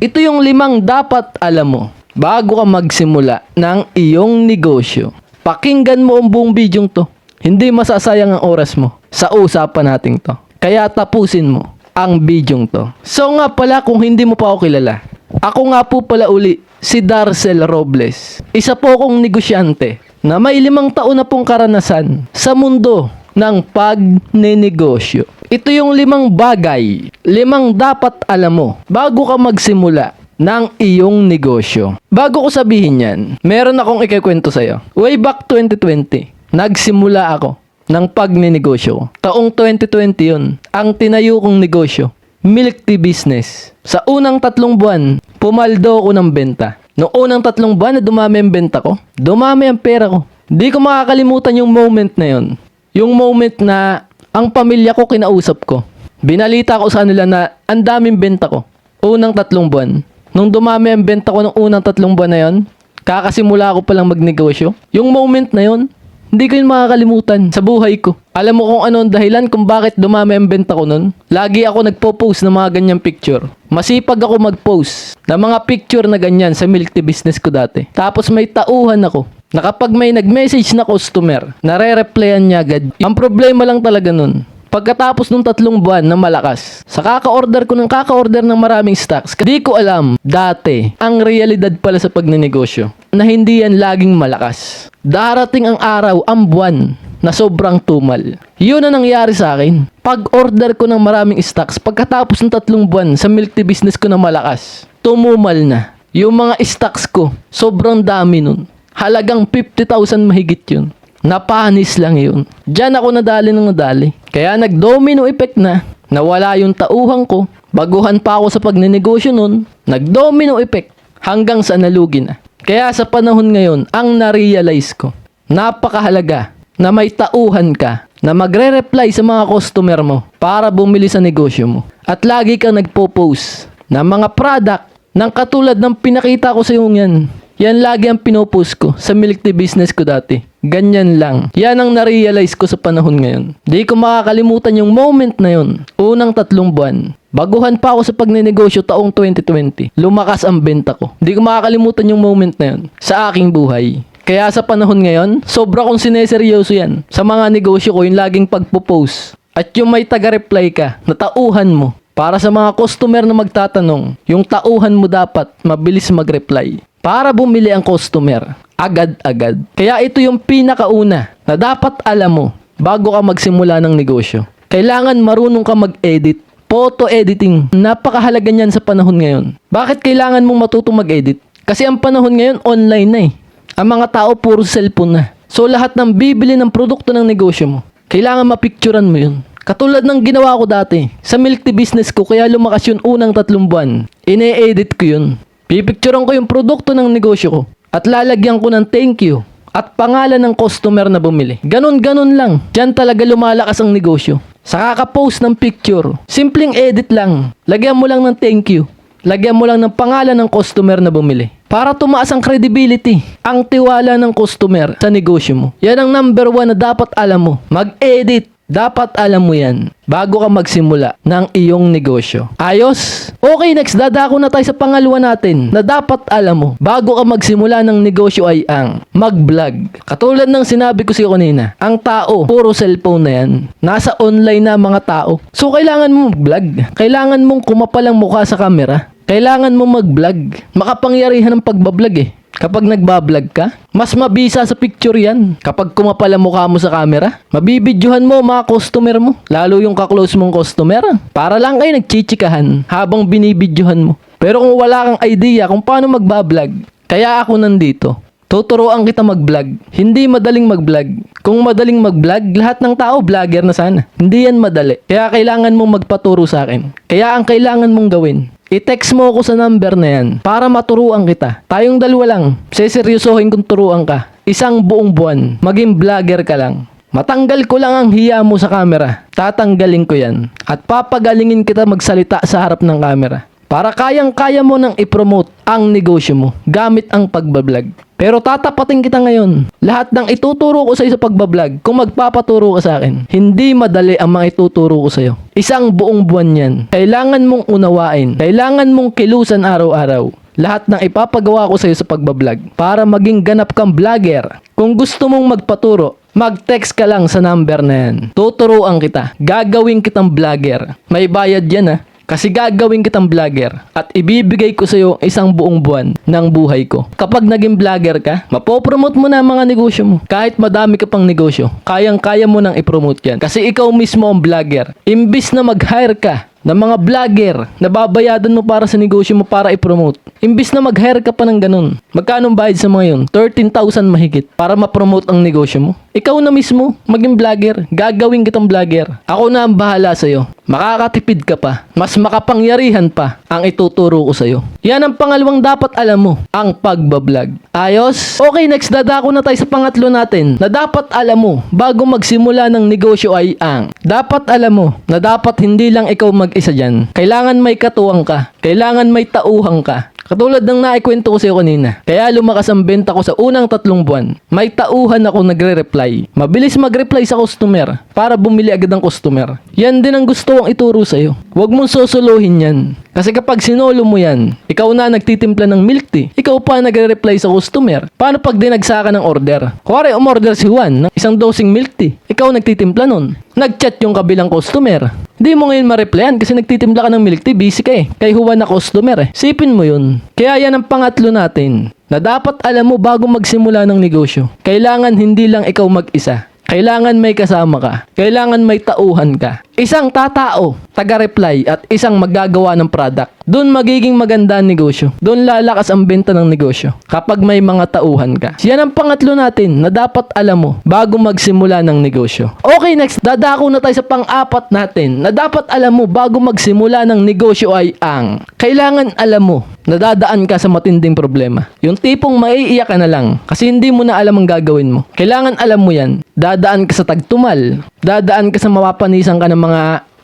Ito yung 5 dapat alam mo bago ka magsimula ng iyong negosyo. Pakinggan mo ang buong bidyong to. Hindi masasayang ang oras mo sa usapan nating to. Kaya tapusin mo ang bidyong to. So nga pala, kung hindi mo pa ako kilala, ako nga po pala uli si Darcel Robles. Isa po akong negosyante na may 5 taon na pong karanasan sa mundo ng pagnenegosyo. Ito yung 5 bagay, 5 dapat alam mo bago ka magsimula ng iyong negosyo. Bago ko sabihin yan, meron akong ikikwento sa'yo. Way back 2020, nagsimula ako ng pagnenegosyo. Taong 2020 yun, ang tinayo kong negosyo, milk tea business. Sa unang 3 buwan, pumaldo ako ng benta. Noong unang 3 buwan na dumami ang benta ko, dumami ang pera ko. Di ko makakalimutan yung moment na yun. Yung moment na ang pamilya ko kinausap ko. Binalita ko sa kanila na ang daming benta ko. Unang 3 buwan. Nung dumami ang benta ko ng unang 3 buwan na yun, kakasimula ko palang magnegosyo. Yung moment na yun, hindi ko yun makakalimutan sa buhay ko. Alam mo kung ano ang dahilan kung bakit dumami ang benta ko nun? Lagi ako nagpo-post ng mga ganyang picture. Masipag ako mag-post ng mga picture na ganyan sa milk tea business ko dati. Tapos may tauhan ako na kapag may nag-message na customer, nare-replyan niya agad. Ang problema lang talaga nun, pagkatapos ng 3 buwan na malakas, sa kaka-order ng maraming stocks, di ko alam dati ang realidad pala sa pagnenegosyo na hindi yan laging malakas. Darating ang araw, ang buwan na sobrang tumal. Yun ang nangyari sa akin. Pag-order ko ng maraming stocks, pagkatapos ng 3 buwan sa milk tea business ko na malakas, tumumal na. Yung mga stocks ko, sobrang dami nun. Halagang 50,000 mahigit yun. Napanis lang yun. Diyan ako nadali ng nadali. Kaya nag-domino effect na. Nawala yung tauhan ko. Baguhan pa ako sa pagnenegosyo nun. Nag-domino effect hanggang sa nalugi na. Kaya sa panahon ngayon, ang na-realize ko, napakahalaga na may tauhan ka na magre-reply sa mga customer mo para bumili sa negosyo mo. At lagi kang nagpo-post ng mga product ng katulad ng pinakita ko sa iyo yan. Yan lagi ang pinopost ko sa milk tea business ko dati. Ganyan lang. Yan ang na-realize ko sa panahon ngayon. Di ko makakalimutan yung moment na yun. Unang 3 buwan. Baguhan pa ako sa pagnenegosyo taong 2020. Lumakas ang benta ko. Di ko makakalimutan yung moment na yun sa aking buhay. Kaya sa panahon ngayon, sobra kong sineseryoso yan. Sa mga negosyo ko, yung laging pagpo-post. At yung may taga-reply ka, na tauhan mo. Para sa mga customer na magtatanong, yung tauhan mo dapat mabilis mag-reply. Para bumili ang customer, agad-agad. Kaya ito yung pinakauna na dapat alam mo bago ka magsimula ng negosyo. Kailangan marunong ka mag-edit. Photo editing, napakahalaga niyan sa panahon ngayon. Bakit kailangan mong matutong mag-edit? Kasi ang panahon ngayon, online na eh. Ang mga tao puro cellphone na. So lahat ng bibili ng produkto ng negosyo mo, kailangan mapicturan mo yun. Katulad ng ginawa ko dati, sa milk tea business ko, kaya lumakas yun unang 3 buwan. Ine-edit ko yun. Pipicturean ko yung produkto ng negosyo ko at lalagyan ko ng thank you at pangalan ng customer na bumili. Ganon-ganon lang. Diyan talaga lumalakas ang negosyo. Sa kaka-post ng picture, simpleng edit lang. Lagyan mo lang ng thank you. Lagyan mo lang ng pangalan ng customer na bumili. Para tumaas ang credibility, ang tiwala ng customer sa negosyo mo. Yan ang number 1 na dapat alam mo. Mag-edit. Dapat alam mo yan bago ka magsimula ng iyong negosyo. Ayos? Okay, next. Dadako na tayo sa pangalawa natin na dapat alam mo bago ka magsimula ng negosyo ay ang mag-vlog. Katulad ng sinabi ko sa'yo kanina, ang tao, puro cellphone na yan. Nasa online na mga tao. So, kailangan mo mag-vlog. Kailangan mong kumapal ang mukha sa camera. Kailangan mo mag-vlog. Makapangyarihan ng pagbablog eh. Kapag nagbablog ka, mas mabisa sa picture yan. Kapag kumapal ang mukha mo sa camera, mabibidyohan mo mga customer mo. Lalo yung kaklose mong customer. Para lang kayo nagchichikahan habang binibidyohan mo. Pero kung wala kang idea kung paano magbablog, kaya ako nandito. Tuturuan kita mag-vlog. Hindi madaling mag-vlog. Kung madaling mag-vlog, lahat ng tao vlogger na sana. Hindi yan madali. Kaya kailangan mong magpaturo sa akin. Kaya ang kailangan mong gawin, i-text mo ako sa number na yan para maturuan kita. Tayong dalawa lang. Seseryosohin kung turuan ka. Isang buong buwan. Maging vlogger ka lang. Matanggal ko lang ang hiya mo sa camera. Tatanggalin ko yan. At papagalingin kita magsalita sa harap ng camera. Para kayang-kaya mo nang i-promote ang negosyo mo gamit ang pagbablog. Pero tatapatin kita ngayon. Lahat ng ituturo ko sa iyo sa pagbablog, kung magpapaturo ka sa akin, hindi madali ang mga ituturo ko sa iyo. Isang buong buwan yan. Kailangan mong unawain. Kailangan mong kilusan araw-araw. Lahat ng ipapagawa ko sa iyo sa pagbablog para maging ganap kang vlogger. Kung gusto mong magpaturo, mag-text ka lang sa number na yan. Tuturuan kita. Gagawin kitang vlogger. May bayad yan Kasi gagawin kitang vlogger at ibibigay ko sa iyo isang buong buwan ng buhay ko. Kapag naging vlogger ka, mapopromote mo na ang mga negosyo mo. Kahit madami ka pang negosyo, kayang-kaya mo nang ipromote yan. Kasi ikaw mismo ang vlogger. Imbis na mag-hire ka ng mga vlogger na babayadan mo para sa negosyo mo para i-promote. Imbis na mag-hire ka pa ng ganun. Magkano ang bayad sa mga yun? 13,000 mahigit para ma-promote ang negosyo mo. Ikaw na mismo, maging vlogger. Gagawin kitang vlogger. Ako na ang bahala sa'yo. Makakatipid ka pa. Mas makapangyarihan pa ang ituturo ko sa'yo. Yan ang pangalawang dapat alam mo, ang pagbablog. Ayos? Okay, next dadako na tayo sa pangatlo natin na dapat alam mo bago magsimula ng negosyo ay ang dapat alam mo na dapat hindi lang ikaw mag-isa dyan. Kailangan may katuwang ka. Kailangan may tauhang ka. Katulad ng naikwento ko sa iyo kanina. Kaya lumakas ang benta ko sa unang 3 buwan. May tauhan ako nagre-reply. Mabilis mag-reply sa customer para bumili agad ang customer. Yan din ang gusto kong ituro sa iyo. Huwag mong susuluhin yan. Kasi kapag sinolo mo yan, ikaw na nagtitimpla ng milk tea. Ikaw pa nagre-reply sa customer. Paano pag dinagsa ka ng order? Kuwari umorder si Juan ng isang dosing milk tea. Ikaw nagtitimpla nun. Nag-chat yung kabilang customer. Hindi mo ngayon ma-replyan kasi nagtitimpla ka ng milk tea, busy ka kay Juan na customer Sipin mo yun. Kaya yan ang pangatlo natin na dapat alam mo bago magsimula ng negosyo. Kailangan hindi lang ikaw mag-isa. Kailangan may kasama ka. Kailangan may tauhan ka. Isang tatao, taga-reply at isang maggagawa ng product. Doon magiging maganda ang negosyo. Doon lalakas ang benta ng negosyo. Kapag may mga tauhan ka. Yan ang pangatlo natin na dapat alam mo bago magsimula ng negosyo. Okay, next. Dadako na tayo sa pang-apat natin na dapat alam mo bago magsimula ng negosyo ay ang kailangan alam mo na dadaan ka sa matinding problema. Yung tipong maiiyak ka na lang kasi hindi mo na alam ang gagawin mo. Kailangan alam mo yan. Dadaan ka sa tagtumal. Dadaan ka sa mapapanisan ka ng mga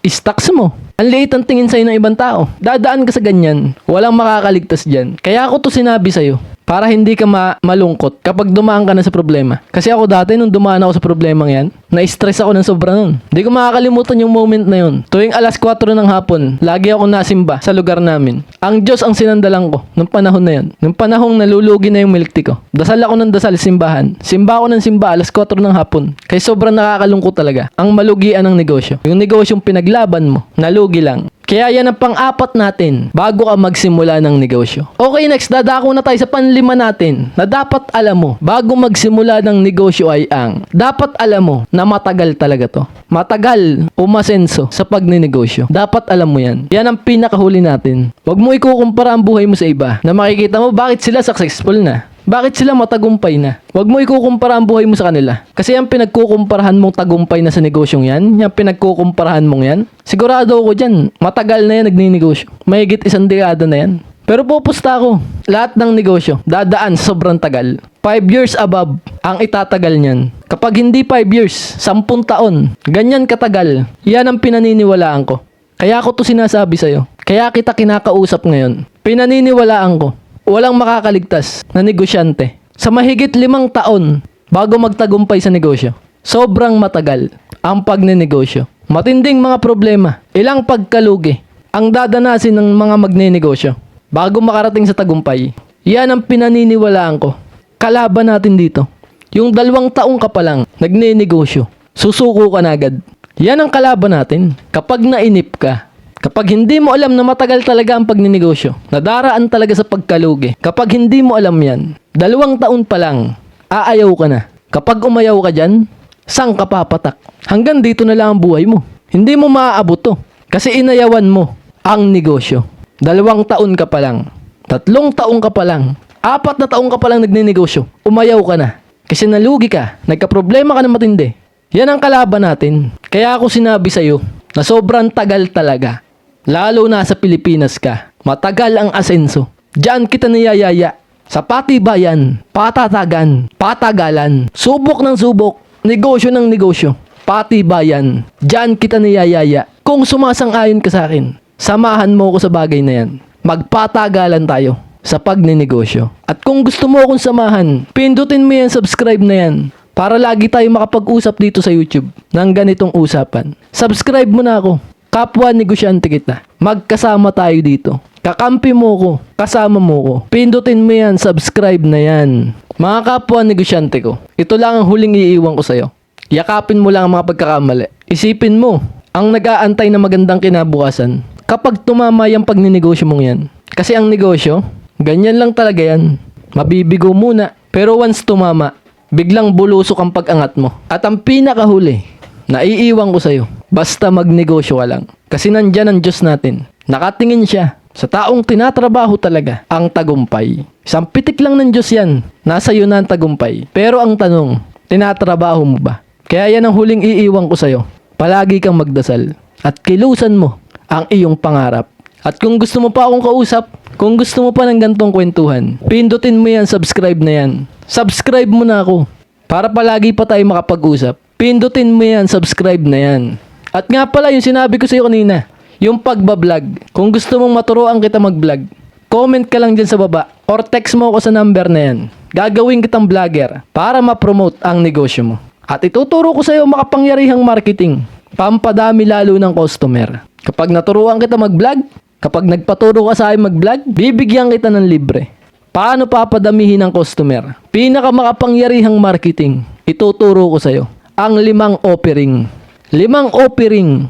stocks mo. Ang liit ang tingin sa'yo ng ibang tao. Dadaan ka sa ganyan. Walang makakaligtas dyan. Kaya ako to sinabi sa'yo. Para hindi ka malungkot kapag dumaan ka na sa problema. Kasi ako dati nung dumaan ako sa problemang yan, na-stress ako ng sobra nun. Hindi ko makakalimutan yung moment na yun. Tuwing alas 4 ng hapon, lagi ako nasimba sa lugar namin. Ang Diyos ang sinandalan ko nung panahon na yun. Nung panahong nalulugi na yung milk tea ko. Dasal ako ng dasal, simbahan. Simba ako ng simba alas 4 ng hapon. Kaya sobrang nakakalungkot talaga. Ang malugian ng negosyo. Yung negosyong pinaglaban mo, nalugi lang. Kaya yan ang pang-apat natin bago ka magsimula ng negosyo. Okay, next, dadako na tayo sa panlima natin na dapat alam mo bago magsimula ng negosyo ay ang dapat alam mo na matagal talaga to. Matagal umasenso sa pagnenegosyo. Dapat alam mo yan. Yan ang pinakahuli natin. Huwag mo ikukumpara ang buhay mo sa iba na makikita mo bakit sila successful na. Bakit sila matagumpay na? Huwag mo ikukumpara ang buhay mo sa kanila. Kasi yung pinagkukumparahan mong tagumpay na sa negosyong yan, yung pinagkukumparahan mong yan, sigurado ako dyan, matagal na yan nagninegosyo. Mahigit 1 dekada na yan. Pero pupusta ako, lahat ng negosyo, dadaan sa sobrang tagal. 5 years above ang itatagal niyan. Kapag hindi 5 years, 10 taon, ganyan katagal, yan ang pinaniniwalaan ko. Kaya ako to sinasabi sa'yo. Kaya kita kinakausap ngayon. Pinaniniwalaan ko. Walang makakaligtas na negosyante sa mahigit 5 taon bago magtagumpay sa negosyo. Sobrang matagal ang pagnenegosyo. Matinding mga problema, ilang pagkalugi ang dadanasin ng mga magnenegosyo bago makarating sa tagumpay. Yan ang pinaniniwalaan ko. Kalaban natin dito. Yung 2 taong ka pa lang nagnenegosyo, susuko ka na agad. Yan ang kalaban natin. Kapag nainip ka, kapag hindi mo alam na matagal talaga ang pagninegosyo, nadaraan talaga sa pagkalugi. Kapag hindi mo alam yan, 2 taon pa lang, aayaw ka na. Kapag umayaw ka dyan, saan ka papatak? Hanggang dito na lang ang buhay mo. Hindi mo maaabot to. Kasi inayawan mo ang negosyo. 2 taon ka pa lang, 3 taon ka pa lang, 4 na taon ka pa lang nagninegosyo, umayaw ka na. Kasi nalugi ka, nagka-problema ka na matindi. Yan ang kalaban natin. Kaya ako sinabi sa'yo na sobrang tagal talaga. Lalo na sa Pilipinas ka, matagal ang asenso. Diyan kita niyayaya. Sa patibayan, patatagan, patagalan, subok ng subok, negosyo ng negosyo, patibayan. Diyan kita niyayaya. Kung sumasang-ayon ka sa akin, samahan mo ko sa bagay na yan. Magpatagalan tayo. sa pagninegosyo. At kung gusto mo akong samahan, pindutin mo yan, subscribe na yan. Para lagi tayo makapag-usap dito sa YouTube ng ganitong usapan. Subscribe mo na ako. Kapwa negosyante kita. Magkasama tayo dito. Kakampi mo ko. Kasama mo ko. Pindutin mo yan, subscribe na yan. Mga kapwa negosyante ko, ito lang ang huling iiwan ko sa'yo. Yakapin mo lang ang mga pagkakamali. Isipin mo, ang nag-aantay na magandang kinabukasan kapag tumama yung pagninegosyo mong yan. Kasi ang negosyo, ganyan lang talaga yan. Mabibigo muna, pero once tumama, biglang bulusok ang pag-angat mo. At ang pinakahuli, naiiwan ko sa'yo, basta magnegosyo ka lang. Kasi nandyan ang Diyos natin. Nakatingin siya sa taong tinatrabaho talaga ang tagumpay. Isang pitik lang ng Diyos yan. Nasa iyo na ang tagumpay. Pero ang tanong, tinatrabaho mo ba? Kaya yan ang huling iiwan ko sa'yo. Palagi kang magdasal. At kilusan mo ang iyong pangarap. At kung gusto mo pa akong kausap, kung gusto mo pa ng gantong kwentuhan, pindutin mo yan, subscribe na yan. Subscribe mo na ako. Para palagi pa tayo makapag-usap. Pindutin mo yan, subscribe na yan. At nga pala yung sinabi ko sa'yo kanina, yung pagbablog. Kung gusto mong maturuan kita mag-vlog, comment ka lang dyan sa baba or text mo ako sa number na yan. Gagawin kitang vlogger para ma-promote ang negosyo mo. At ituturo ko sa'yo makapangyarihang marketing. Pampadami lalo ng customer. Kapag naturuan kita mag-vlog, kapag nagpaturo ka sa akin mag-vlog, bibigyan kita ng libre. Paano papadamihin ang customer? Pinakamakapangyarihang marketing. Ituturo ko sa'yo. Ang 5 offering. 5 offering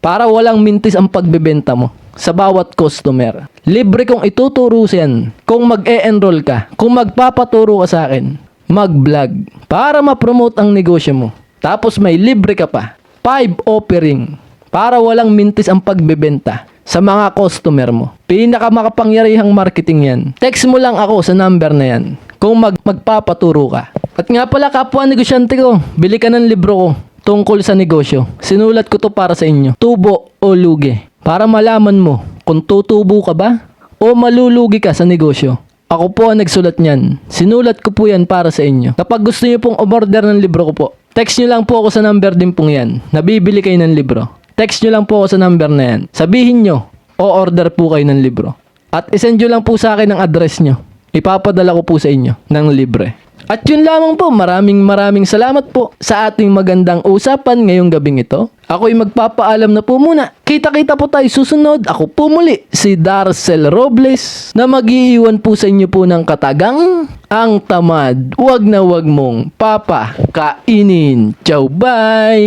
para walang mintis ang pagbebenta mo sa bawat customer. Libre kong ituturo yan kung mag-e-enroll ka, kung magpapaturo ka sa akin, mag-vlog para ma-promote ang negosyo mo. Tapos may libre ka pa. 5 offering para walang mintis ang pagbebenta sa mga customer mo. Pinakamakapangyarihang marketing yan. Text mo lang ako sa number na yan kung magpapaturo ka. At nga pala kapwa negosyante ko, bili ka ng libro ko tungkol sa negosyo. Sinulat ko to para sa inyo. Tubo o lugi. Para malaman mo kung tutubo ka ba o malulugi ka sa negosyo. Ako po ang nagsulat niyan. Sinulat ko po yan para sa inyo. Kapag gusto niyo pong umorder ng libro ko po, text niyo lang po ako sa number din pong yan. Nabibili kayo ng libro. Text niyo lang po ako sa number na yan. Sabihin niyo, o-order po kayo ng libro. At isend niyo lang po sa akin ang address niyo. Ipapadala ko po sa inyo ng libre. At yun lamang po, maraming salamat po sa ating magandang usapan ngayong gabing ito. Ako'y magpapaalam na po muna. Kita-kita po tayo susunod. Ako po muli, si Darcel Robles, na mag-iiwan po sa inyo po ng katagang ang tamad. Wag na wag mong papakainin. Ciao, bye!